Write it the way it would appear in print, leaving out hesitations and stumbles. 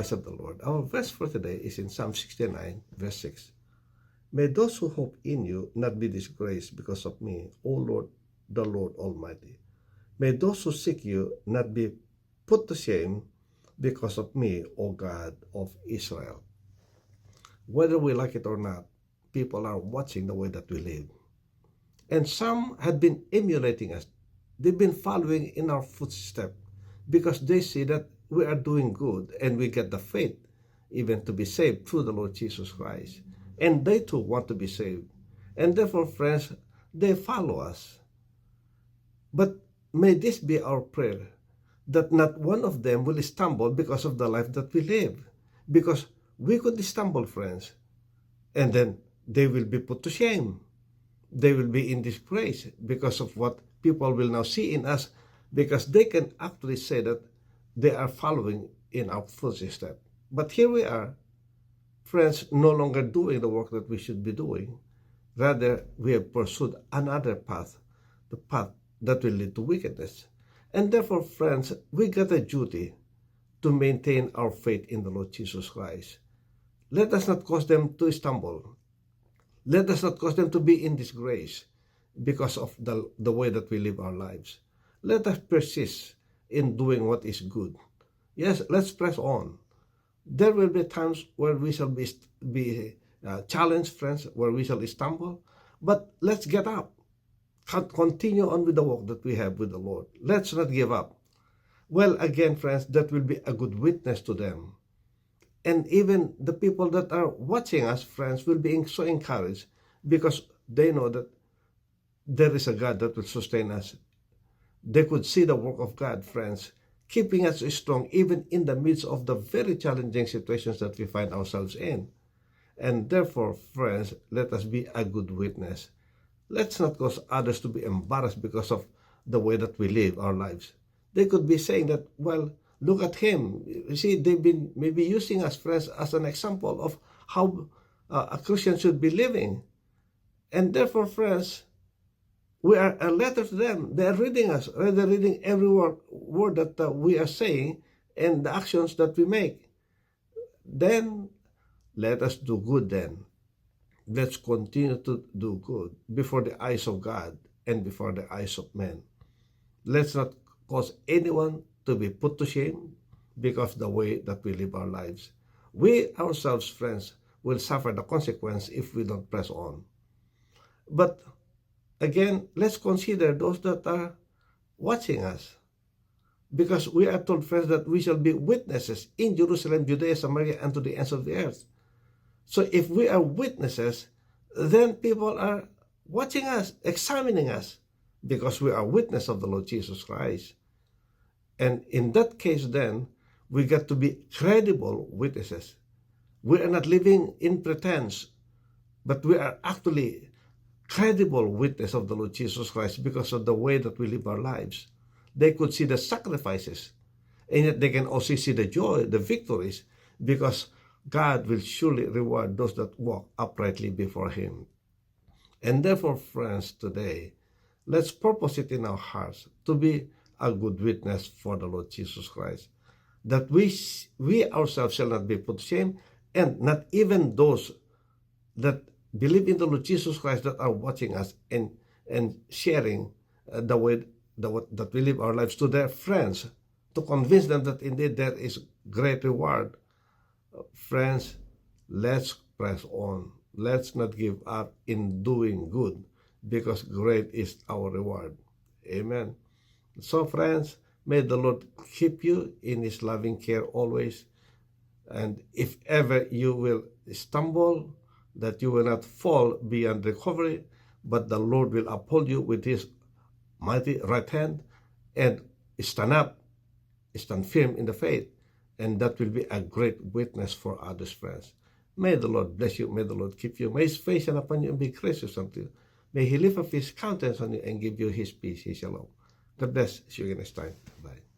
eyes of the Lord. Our verse for today is in Psalm 69, verse 6. May those who hope in you not be disgraced because of me, O Lord, the Lord Almighty. May those who seek you not be put to shame because of me, O God of Israel. Whether we like it or not, people are watching the way that we live. And some had been emulating us. They've been following in our footsteps because they see that we are doing good and we get the faith even to be saved through the Lord Jesus Christ. And they too want to be saved. And therefore, friends, they follow us. But may this be our prayer, that not one of them will stumble because of the life that we live. Because we could stumble, friends, and then they will be put to shame. They will be in disgrace because of what people will now see in us, because they can actually say that they are following in our footsteps. But here we are, friends, no longer doing the work that we should be doing. Rather, we have pursued another path, the path that will lead to wickedness. And therefore, friends, we got a duty to maintain our faith in the Lord Jesus Christ. Let us not cause them to stumble. Let us not cause them to be in disgrace because of the way that we live our lives. Let us persist in doing what is good. Yes, let's press on. There will be times where we shall be challenged, friends, where we shall stumble. But let's get up. Continue on with the work that we have with the Lord. Let's not give up. Well, again, friends, that will be a good witness to them. And even the people that are watching us, friends, will be so encouraged because they know that there is a God that will sustain us. They could see the work of God, friends, keeping us strong even in the midst of the very challenging situations that we find ourselves in. And therefore, friends, let us be a good witness. Let's not cause others to be embarrassed because of the way that we live our lives. They could be saying that, well, look at him. You see, they've been maybe using us, friends, as an example of how a Christian should be living. And therefore, friends, we are a letter to them. They are reading us. They're reading every word that we are saying and the actions that we make. Then, let us do good then. Let's continue to do good before the eyes of God and before the eyes of men. Let's not cause anyone to be put to shame because of the way that we live our lives. We ourselves, friends, will suffer the consequence if we don't press on. But again, let's consider those that are watching us. Because we are told, friends, that we shall be witnesses in Jerusalem, Judea, Samaria, and to the ends of the earth. So if we are witnesses, then people are watching us, examining us, because we are witness of the Lord Jesus Christ. And in that case, then, we got to be credible witnesses. We are not living in pretense, but we are actually credible witness of the Lord Jesus Christ because of the way that we live our lives. They could see the sacrifices, and yet they can also see the joy, the victories, because God will surely reward those that walk uprightly before Him. And therefore, friends, today, let's purpose it in our hearts to be a good witness for the Lord Jesus Christ, that we ourselves shall not be put to shame, and not even those that believe in the Lord Jesus Christ that are watching us and sharing the way that we live our lives to their friends, to convince them that indeed there is great reward. Friends, let's press on. Let's not give up in doing good, because great is our reward. Amen. So, friends, may the Lord keep you in His loving care always. And if ever you will stumble, that you will not fall beyond recovery, but the Lord will uphold you with His mighty right hand and stand up, stand firm in the faith. And that will be a great witness for others, friends. May the Lord bless you. May the Lord keep you. May His face shine upon you and be gracious unto you. May He lift up His countenance on you and give you His peace, His shalom. God bless. See you again next time. Bye.